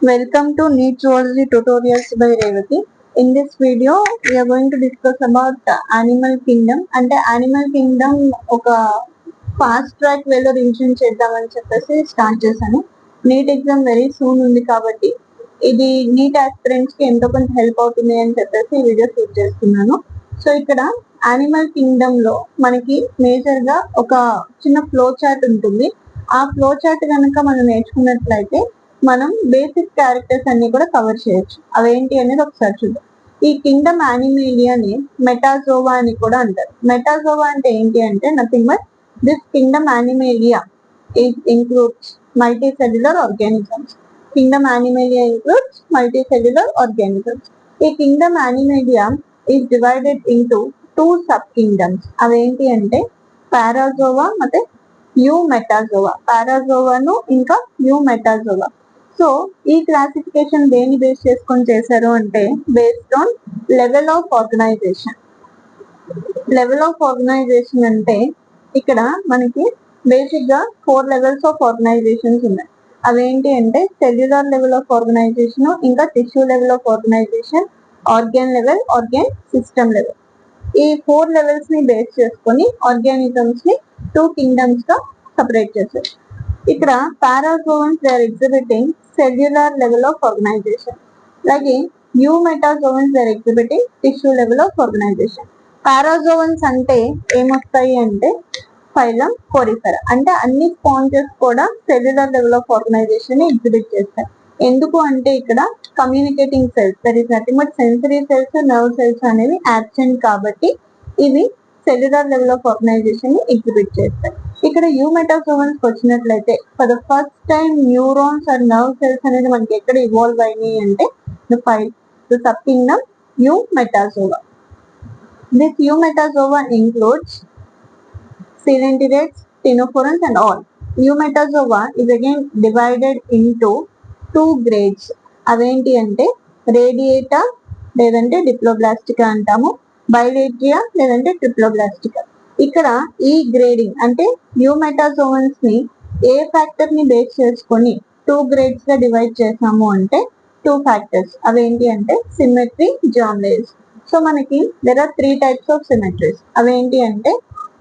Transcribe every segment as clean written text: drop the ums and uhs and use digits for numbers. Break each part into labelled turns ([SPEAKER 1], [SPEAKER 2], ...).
[SPEAKER 1] Welcome to NEET Zoology Tutorials by Revati. In this video, we are going to discuss about Animal Kingdom. అంటే Animal Kingdom ఒక fast track వేలో revision చేద్దామని చెప్పేసి start చేశాను. NEET exam very soon ఉంది కాబట్టి ఇది neat aspirants కి ఎంతో కొంత హెల్ప్ అవుతుంది అని చెప్పేసి ఈ వీడియో షూట్ చేస్తున్నాను. సో ఇక్కడ యానిమల్ కింగ్డమ్ లో మనకి మేజర్ గా ఒక చిన్న ఫ్లో చార్ట్ ఉంటుంది. ఆ ఫ్లో చార్ట్ కనుక మనం నేర్చుకున్నట్లయితే మనం బేసిక్ క్యారెక్టర్స్ అన్ని కూడా కవర్ చేయొచ్చు. అవేంటి అనేది ఒకసారి చూద్దాం. ఈ కింగ్డమ్ యానిమేలియాని మెటాజోవా అని కూడా అంటారు. మెటాజోవా అంటే ఏంటి అంటే nothing but this Kingdom Animalia includes multicellular organisms. Kingdom Animalia includes multicellular organisms. A kingdom Animalia is divided into two subkingdoms. అవేంటి అంటే పారాజోవా ಮತ್ತೆ యూమెటాజోవా. పారాజోవాను ఇంకా యూమెటాజోవా. సో ఈ క్లాసిఫికేషన్ దేని బేస్ చేసుకొని చేశారు అంటే based on level of organization. Level of organization అంటే ఇక్కడ మనకి బేసిక్ గా 4 లెవెల్స్ ఆఫ్ ఆర్గనైజేషన్స్ ఉన్నాయి. అవేంటి అంటే సెల్యులర్ లెవెల్ ఆఫ్ ఆర్గనైజేషన్, ఇంకా tissue level of organization, organ level, organ system level. ఈ 4 లెవెల్స్ ని బేస్ చేసుకొని ఆర్గానిజమ్స్ ని 2 కింగ్డమ్స్ గా సపరేట్ చేశారు. ఇక్కడ parazoans they are exhibiting cellular level of organisation, అలాగే eumetazoans they are exhibiting tissue level of organisation. Parazoans అంటే ఏమొస్తాయి అంటే ఫైలం కోరిఫెరా, అంటే అన్ని స్పాంజెస్ కూడా సెల్యులర్ లెవెల్ ఆఫ్ ఆర్గనైజేషన్ ని ఎగ్జిబిట్ చేస్తాయి. ఎందుకు అంటే ఇక్కడ communicating cells, that is nothing but sensory cells, nerve cells అనేవి యాబ్సెంట్ కాబట్టి ఇవి సెల్యులర్ లెవెల్ ఆఫ్ ఆర్గనైజేషన్ ని ఎగ్జిబిట్ చేస్తాయి. ఇక్కడ యూమెటాజోవన్స్ వచ్చినట్లయితే for the first time neurons and nerve cells అనేది మనకి ఎక్కడ ఇవాల్వ్ అయినాయి అంటే the sub kingdom eumetazoa. This eumetazoa includes coelenterates, ctenophorans and all. Eumetazoa is again divided into 2 grades. అవేంటి అంటే రేడియేటా లేదంటే డిప్లోబ్లాస్టికా అంటాము, బైలేట్రియా లేదంటే ట్రిప్లోబ్లాస్టికా. ఇక్కడ ఈ గ్రేడింగ్ అంటే యూమెటాజోవన్స్ ని ఏ ఫ్యాక్టర్ ని బేస్ చేసుకొని 2 గ్రేడ్స్ గా డివైడ్ చేసాము అంటే 2 ఫ్యాక్టర్స్. అవేంటి అంటే సిమెట్రీ, జామ్లేస్. సో మనకి there are 3 types of symmetries. అవేంటి అంటే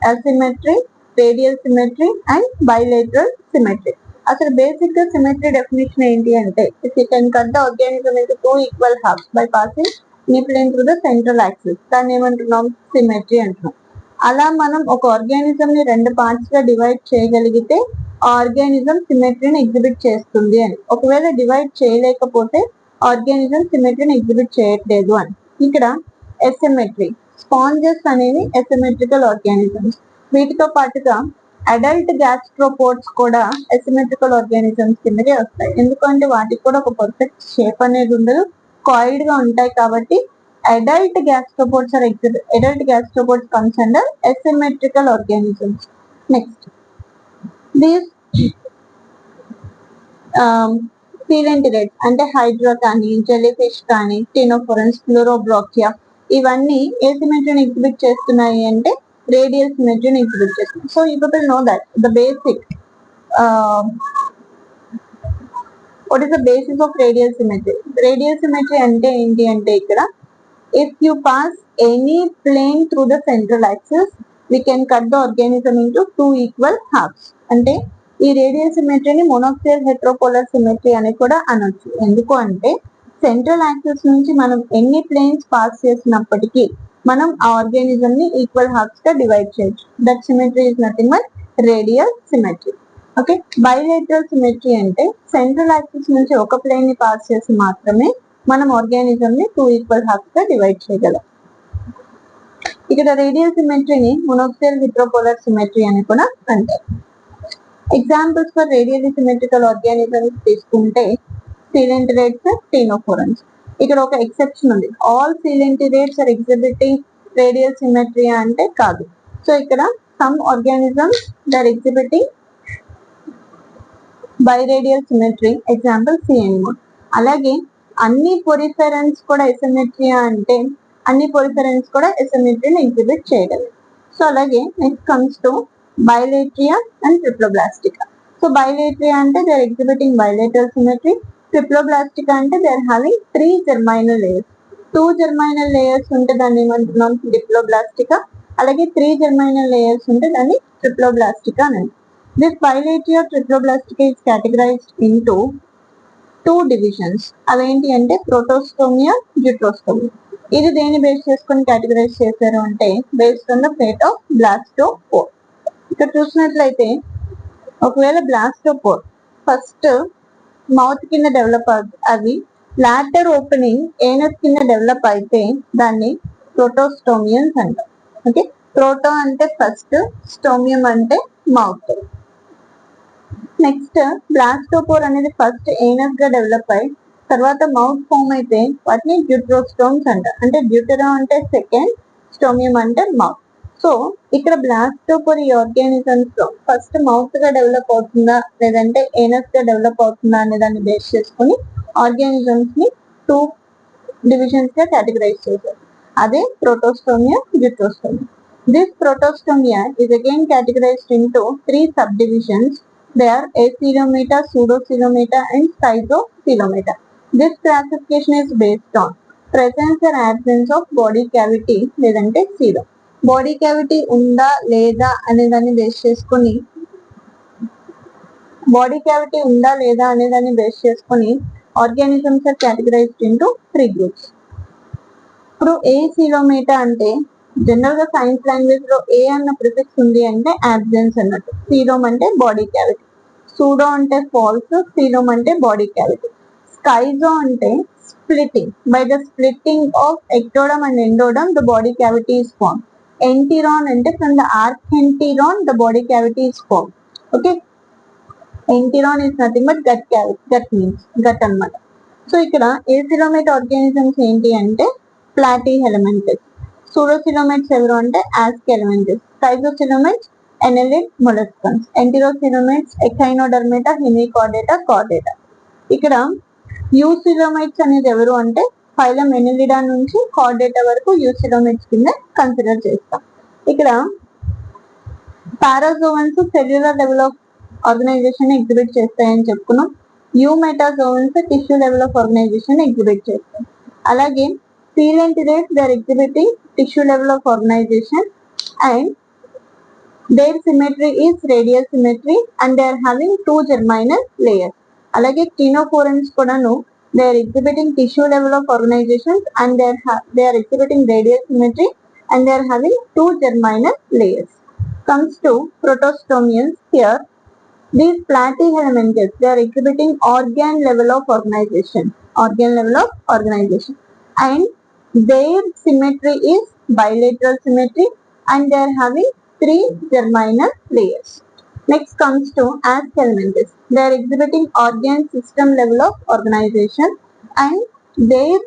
[SPEAKER 1] asymmetry, radial symmetry and bilateral symmetry. అసలు బేసిక్ గా సిమెట్రీ డెఫినేషన్ ఏంటి అంటే if you can cut the organism into 2 equal halves by passing నిప్లిన్ త్రూ ద సెంట్రల్ యాక్సిస్, దాన్ని ఏమంటున్నాం సిమెట్రీ అంటున్నాం. అలా మనం ఒక ఆర్గానిజం ని 2 పార్ట్స్ గా డివైడ్ చేయగలిగితే ఆ ఆర్గానిజం సిమెట్రీని ఎగ్జిబిట్ చేస్తుంది అని. ఒకవేళ డివైడ్ చేయలేకపోతే ఆర్గానిజం సిమెట్రీని ఎగ్జిబిట్ చేయట్లేదు అని. ఇక్కడ ఎసిమెట్రీ, స్పాంజెస్ అనేవి ఎసిమెట్రికల్ ఆర్గానిజమ్స్. వీటితో పాటుగా అడల్ట్ గ్యాస్ట్రోపోడ్స్ కూడా ఎసిమెట్రికల్ ఆర్గానిజమ్స్ కిందకే వస్తాయి. ఎందుకంటే వాటికి కూడా ఒక పర్ఫెక్ట్ షేప్ అనేది ఉండదు, కాయిడ్ గా ఉంటాయి కాబట్టి adult gastropods comes under asymmetrical organisms. Next these coelenterates అంటే హైడ్రా కానీ, జెలీఫిష్ కానీ, క్టెనోఫోరన్స్, ఫ్లోరోబ్రాకియా ఇవన్నీ ఏ సిమెట్రీని ఎగ్జిబిట్ చేస్తున్నాయి అంటే రేడియల్ సిమెట్రీని ఎగ్జిబిట్ చేస్తున్నాయి. So you people know that the basic what is the basis of radial symmetry. Radial symmetry అంటే ఏంటి అంటే ఇక్కడ if you pass any plane through the central axis we can cut the organism into 2 equal halves. అంటే ఈ radial సిమెట్రీని మోనోక్సియల్ హెట్రోపోలర్ symmetry అని కూడా అనొచ్చు. ఎందుకు అంటే సెంట్రల్ యాక్సిస్ నుంచి మనం ఎన్ని ప్లేన్స్ పాస్ చేసినప్పటికీ మనం ఆ ఆర్గానిజం ని ఈక్వల్ హాఫ్స్ గా డివైడ్ చేయొచ్చు. That symmetry is nothing but radial symmetry. Okay, bilateral symmetry అంటే సెంట్రల్ యాక్సిస్ నుంచి ఒక ప్లేన్ ని పాస్ చేసి మాత్రమే మనం ఆర్గానిజం ని 2 ఈక్వల్ హాఫ్స్ గా డివైడ్ చేయగలం. ఇక్కడ రేడియల్ సిమెట్రీని మోనోక్సియల్ హెట్రోపోలర్ సిమెట్రీ అని కూడా అంటారు. Examples for radially symmetrical organisms తీసుకుంటే coelenterates, ctenophorans. ఇక్కడ ఒక ఎక్సెప్షన్ ఉంది, all coelenterates are exhibiting radial symmetry అంటే కాదు. సో ఇక్కడ some organisms they are exhibiting biradial symmetry, example సిఎన్మోడ్. అలాగే అన్ని పొరిఫెరెన్స్ కూడా ఎసిమెట్రియా అంటే అన్ని పొరిఫెరెన్స్ కూడా ఎసిమెట్రీని ఎగ్జిబిట్ చేయగలరు. సో అలాగే next comes to bilateria and triploblastica. So bilateria అంటే they are exhibiting bilateral symmetry, triploblastica అంటే they are having 3 germinal layers. 2 germinal layers ఉంటే దాన్ని ఏమంటున్నాం డిప్లోబ్లాస్టికా, అలాగే 3 germinal layers ఉంటే దాన్ని ట్రిప్లోబ్లాస్టికా అని. This bilateral ట్రిప్లోబ్లాస్టికా is categorized into 2 divisions. అవేంటి అంటే ప్రోటోస్టోమియా, జ్యూట్రోస్టోమియా. ఇది దేని బేస్ చేసుకొని కేటగరైజ్ చేశారు అంటే based on the fate of blastopore. ఇక్కడ చూసినట్లయితే ఒకవేళ బ్లాస్టోపోర్ ఫస్ట్ మౌత్ కింద డెవలప్ అవి లాటర్ ఓపెనింగ్ ఏనస్ కింద డెవలప్ అయితే దాన్ని ప్రోటోస్టోమియన్స్ అంటారు. ఓకే, ప్రోటో అంటే ఫస్ట్, స్టోమియం అంటే మౌత్. నెక్స్ట్ బ్లాస్టోపోర్ అనేది ఫస్ట్ ఏనస్ గా డెవలప్ అయి తర్వాత మౌత్ ఫామ్ అయితే వాటిని జ్యూట్రోస్టోమ్స్ అంటారు. అంటే జ్యూటెరా అంటే సెకండ్, స్టోమియం అంటే మౌత్. సో ఇక్కడ బ్లాస్టోపోర్ ఈ ఆర్గానిజమ్స్ లో ఫస్ట్ మౌత్ గా డెవలప్ అవుతుందా లేదంటే ఏనస్ గా డెవలప్ అవుతుందా అనే దాన్ని బేస్ చేసుకుని ఆర్గానిజమ్స్ ని 2 డివిజన్స్ గా కేటగరైజ్ చేశారు. అదే protostomia, deuterostomia. This protostomia is again categorized into 3 subdivisions. They are acoelomata, pseudocoelomata and schizocoelomata. This classification is based on presence or absence of body cavity లేదంటే సీరం. బాడీ క్యావిటీ ఉందా లేదా అనే దాన్ని బేస్ చేసుకుని organisms are categorized into 3 groups. ఇప్పుడు acoelomata అంటే general గా సైన్స్ లాంగ్వేజ్ లో ఏ అన్న ప్రిఫిక్స్ ఉంది అంటే అబ్సెన్స్ అన్నట్టు. సీరోమ్ అంటే బాడీ క్యావిటీ, సూడో అంటే ఫాల్స్, సీలోమ్ అంటే బాడీ క్యావిటీ. స్కైజో అంటే splitting. By the splitting of ectoderm and endoderm, the body cavity is formed. Enteron అంటే from the archenteron, the body cavity is formed. Okay. Enteron is nothing but gut cavity. Gut means gut అన్నమాట. So ఇక్కడ ఏసిలోమేట్ organisms ఏంటి అంటే ప్లాటీహెలమెంటస్, సూడోసిలోమేట్స్ ఎవరు అంటే ఆస్కెలమెంటస్, స్కైజోసిలోమేట్స్ ఎనెలిడ్ molluscans, ఎంటిరోసిలోమేట్స్ ఎకైనోడర్మేటా, Hemichordata, Chordata. ఇక్కడ యూసిలోమైట్స్ అనేది ఎవరు అంటే ఫైలం ఎనెలిడా నుంచి కార్డేటా వరకు యూసిలోమైట్స్ కింద కన్సిడర్ చేస్తాం. ఇక్కడ parazoans cellular level of organisation exhibit చేస్తాయని చెప్పుకున్నాం. Eumetazoans tissue level of organisation exhibit చేస్తాయి. అలాగే coelenterates they are exhibiting tissue level of organisation and their symmetry is radial symmetry and they are having 2 germinal layers. అలాగే క్లినోఫోరన్స్ కూడాను they are exhibiting tissue level of organizations and they are exhibiting radial symmetry and they are having 2 germinal layers. Comes to protostomians, here these platyhelminthes they are exhibiting organ level of organization and their symmetry is bilateral symmetry and they are having 3 germinal layers. Next comes to askelmenthes. They are exhibiting organ system level of organization and their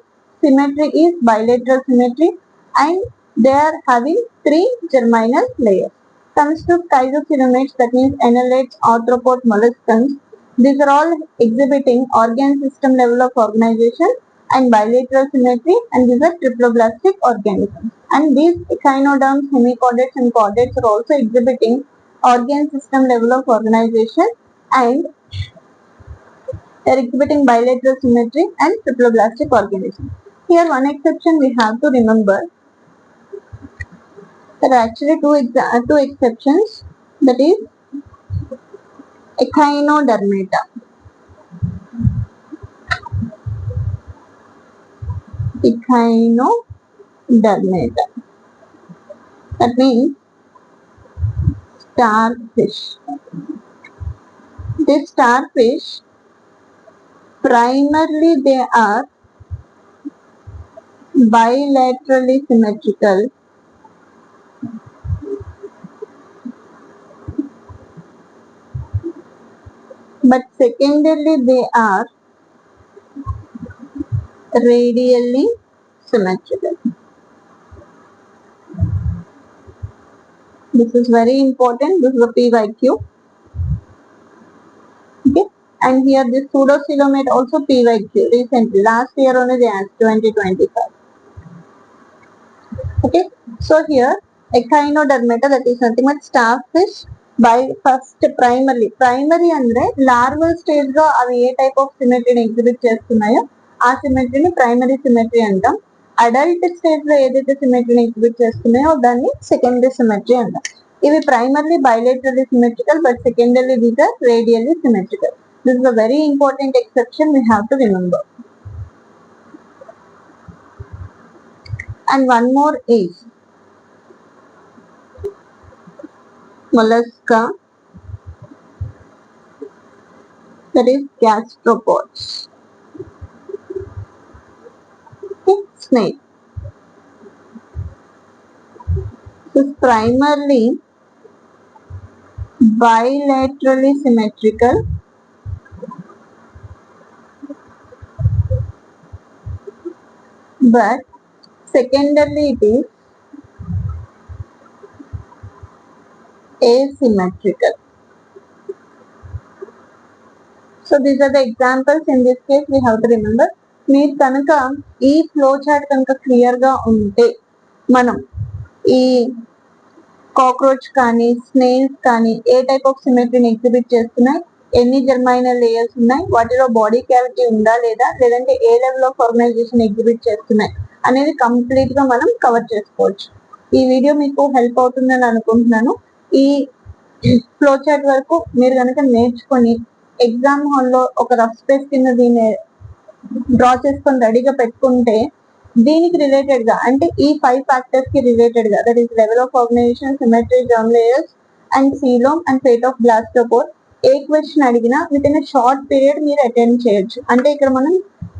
[SPEAKER 1] symmetry is bilateral symmetry and they are having 3 germinal layers. Comes to schizocoelomates, that means annelids, arthropods, molluscans. These are all exhibiting organ system level of organization and bilateral symmetry and these are triploblastic organisms. And these echinoderms, hemichordates and chordates are also exhibiting organ system level of organization and they are exhibiting bilateral symmetry and triploblastic organisms. Here one exception we have to remember. There are actually two exceptions, that is echinodermata. Echinodermata. That means starfish. This starfish primarily they are bilaterally symmetrical but secondarily they are radially symmetrical. This is very important. This is a PYQ. Okay. And here this pseudocoelomate also PYQ recently. Last year only they asked 2025. Okay. So here echinodermata, that is nothing but starfish by first primary ಅಂದ್ರೆ larval stage లో అవి ఏ type of సిమెట్రీని exhibit చేస్తున్నాయో ఆ సిమెట్రీని primary symmetry అంటాం. Adult stage లో ఏదైతే సిమెట్రీని exhibit చేస్తున్నాయో దాన్ని secondary symmetry అంటాం. ఇవి primarily bilaterally symmetrical but secondary these are radially symmetrical. This is a very important exception we have to remember. And one more is mollusca, that is gastropods. Snake. This is primarily bilaterally symmetrical but secondarily it is asymmetrical. So these are the examples. In this case we have to remember. మీరు కనుక ఈ flow chart కనుక clear గా ఉంటే మనం ఈ cockroach కానీ snails కానీ ఏ టైప్ ఆఫ్ సిమెట్రీని ఎగ్జిబిట్ చేస్తున్నాయి, ఎన్ని జెర్మైనల్ లేయర్స్ ఉన్నాయి, వాటిలో బాడీ క్యావిటీ ఉందా లేదా, లేదంటే ఏ లెవెల్ ఆఫ్ ఆర్గనైజేషన్ ఎగ్జిబిట్ చేస్తున్నాయి అనేది కంప్లీట్ గా మనం కవర్ చేసుకోవచ్చు. ఈ వీడియో మీకు హెల్ప్ అవుతుందని అనుకుంటున్నాను. ఈ ఫ్లో చార్ట్ వరకు మీరు కనుక నేర్చుకొని ఎగ్జామ్ హాల్లో ఒక రఫ్ స్పేస్ కింద దీన్ని డ్రా చేసుకొని రెడీగా పెట్టుకుంటే దీనికి రిలేటెడ్ గా అంటే ఈ 5 ఫ్యాక్టర్స్ కి రిలేటెడ్ గా that is level of organisation, symmetry, germ layers and coelom and fate of blastopore ఏ క్వశ్చన్ అడిగినా విత్ ఇన్ షార్ట్ పీరియడ్ మీరు అటెండ్ చేయొచ్చు. అంటే ఇక్కడ మనం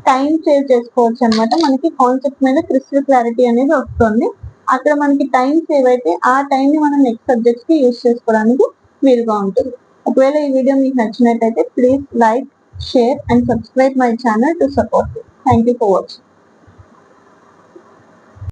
[SPEAKER 1] టైం సేవ్ చేసుకోవచ్చు అనమాట. మనకి కాన్సెప్ట్ మీద క్రిస్టల్ క్లారిటీ అనేది వస్తుంది. అక్కడ మనకి టైం సేవ్ అయితే ఆ టైం ని మనం నెక్స్ట్ సబ్జెక్ట్స్ కి యూజ్ చేసుకోవడానికి వీలుగా ఉంటుంది. ఒకవేళ ఈ వీడియో మీకు నచ్చినట్టయితే please like, share and subscribe my channel to support me. Thank you for watching.